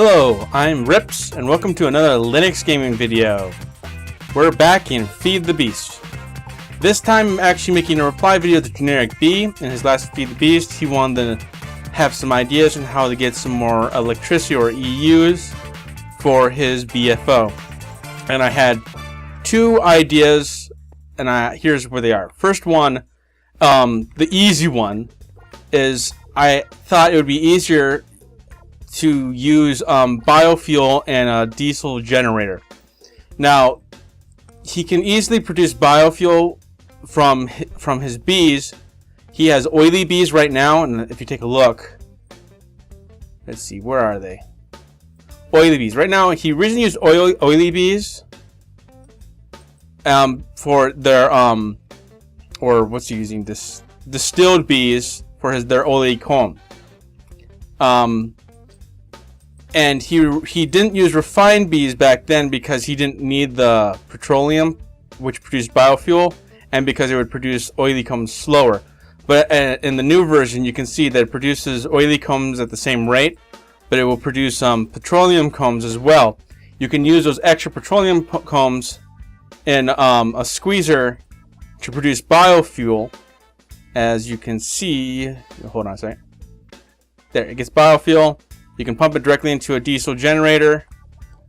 Hello, I'm Rips, and welcome to another Linux gaming video. We're back in Feed the Beast. This time I'm actually making a reply video to GenerikB. In his last Feed the Beast, he wanted to have some ideas on how to get some more electricity or EUs for his BFO. And I had two ideas, and here's where they are. First one, the easy one, is I thought it would be easier to use biofuel and a diesel generator. Now, he can easily produce biofuel from his bees. He has oily bees right now, and if you take a look, let's see, where are they? Oily bees. Right now, he originally used oily bees for their or what's he using? This distilled bees for their oily comb. And he didn't use refined bees back then because he didn't need the petroleum, which produced biofuel, and because it would produce oily combs slower. But in the new version, you can see that it produces oily combs at the same rate, but it will produce petroleum combs as well. You can use those extra petroleum combs in a squeezer to produce biofuel. As you can see, hold on a second. There, it gets biofuel. You can pump it directly into a diesel generator,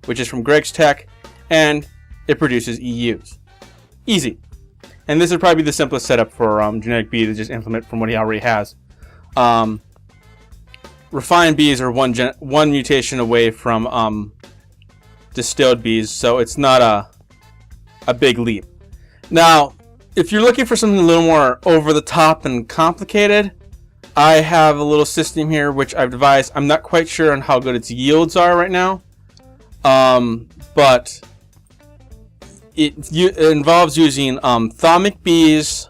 which is from Greg's Tech, and it produces EUs. Easy. And this is probably the simplest setup for GenerikB to just implement from what he already has. Refined bees are one mutation away from distilled bees, so it's not a big leap. Now, if you're looking for something a little more over the top and complicated, I have a little system here which I've devised. I'm not quite sure on how good its yields are right now, but it involves using thalmic bees,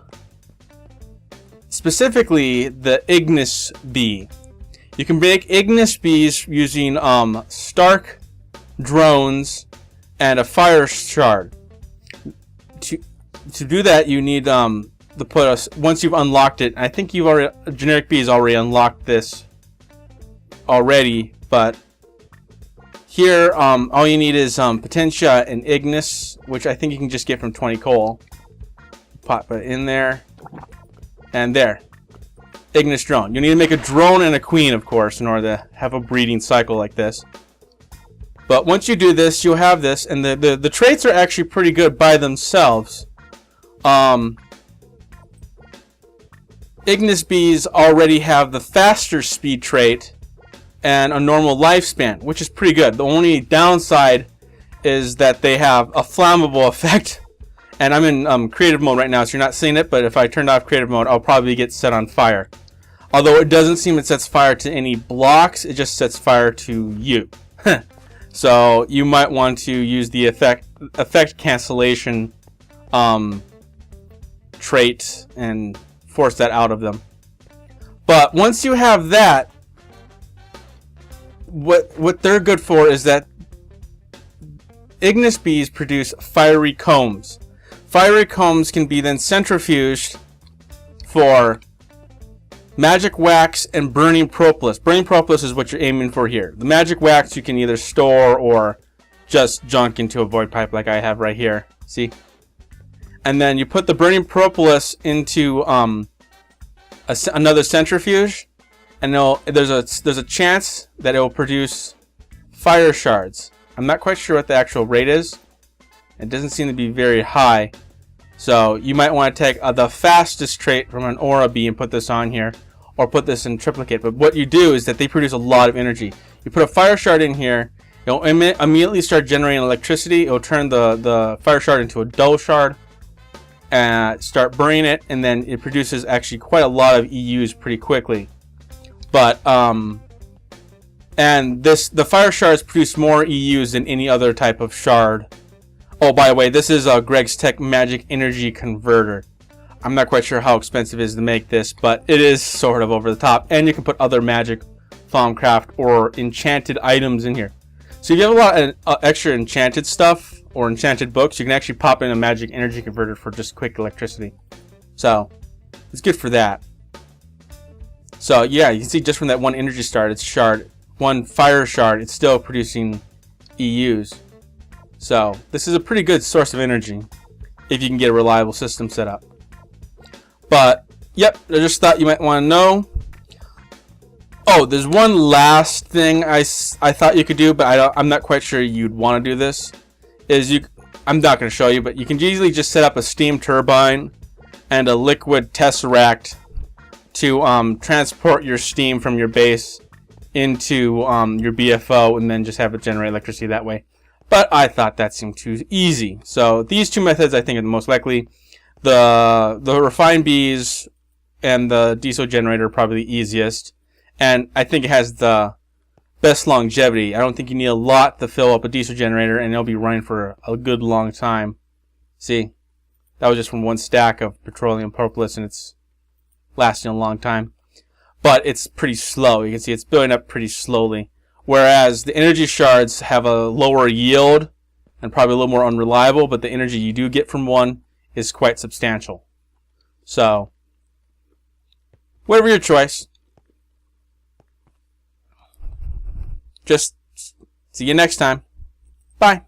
specifically the Ignis bee. You can make Ignis bees using Stark drones and a fire shard. To do that, you need once you've unlocked it. I think GenerikB has already unlocked this already, but here all you need is Potentia and Ignis, which I think you can just get from 20 coal. Pop it in there, and there, Ignis drone. You need to make a drone and a queen, of course, in order to have a breeding cycle like this. But once you do this, you'll have this, and the traits are actually pretty good by themselves. Ignis bees already have the faster speed trait and a normal lifespan, which is pretty good. The only downside is that they have a flammable effect. And I'm in creative mode right now, so you're not seeing it, but if I turned off creative mode, I'll probably get set on fire. Although it doesn't seem it sets fire to any blocks, it just sets fire to you. So you might want to use the effect cancellation trait and force that out of them. But once you have that, what they're good for is that Ignis bees produce fiery combs. Fiery combs can be then centrifuged for magic wax and burning propolis. Burning propolis is what you're aiming for here. The magic wax you can either store or just junk into a void pipe like I have right here. See? And then you put the burning propolis into another centrifuge, and there's a chance that it will produce fire shards. I'm not quite sure what the actual rate is. It doesn't seem to be very high. So you might want to take the fastest trait from an aura bee and put this on here, or put this in triplicate. But what you do is that they produce a lot of energy. You put a fire shard in here, it'll immediately start generating electricity. It'll turn the fire shard into a dull shard, and start burning it, and then it produces actually quite a lot of EUs pretty quickly. But and the fire shards produce more EUs than any other type of shard. Oh, by the way, this is a Greg's Tech Magic Energy Converter. I'm not quite sure how expensive it is to make this, but it is sort of over the top. And you can put other magic, Thaumcraft, or enchanted items in here. So if you have a lot of extra enchanted stuff or enchanted books, you can actually pop in a magic energy converter for just quick electricity. So it's good for that. So yeah, you can see just from that one energy shard, one fire shard, it's still producing EUs. So this is a pretty good source of energy if you can get a reliable system set up. But yep, I just thought you might want to know. Oh, there's one last thing I thought you could do, but I'm not quite sure you'd want to do this. I'm not going to show you, but you can easily just set up a steam turbine and a liquid tesseract to transport your steam from your base into your BFO and then just have it generate electricity that way. But I thought that seemed too easy. So these two methods I think are the most likely. The refined bees and the diesel generator are probably the easiest. And I think it has the best longevity. I don't think you need a lot to fill up a diesel generator, and it'll be running for a good long time. See, that was just from one stack of petroleum propolis, and it's lasting a long time. But it's pretty slow. You can see it's building up pretty slowly. Whereas the energy shards have a lower yield and probably a little more unreliable, but the energy you do get from one is quite substantial. So, whatever your choice. Just see you next time. Bye.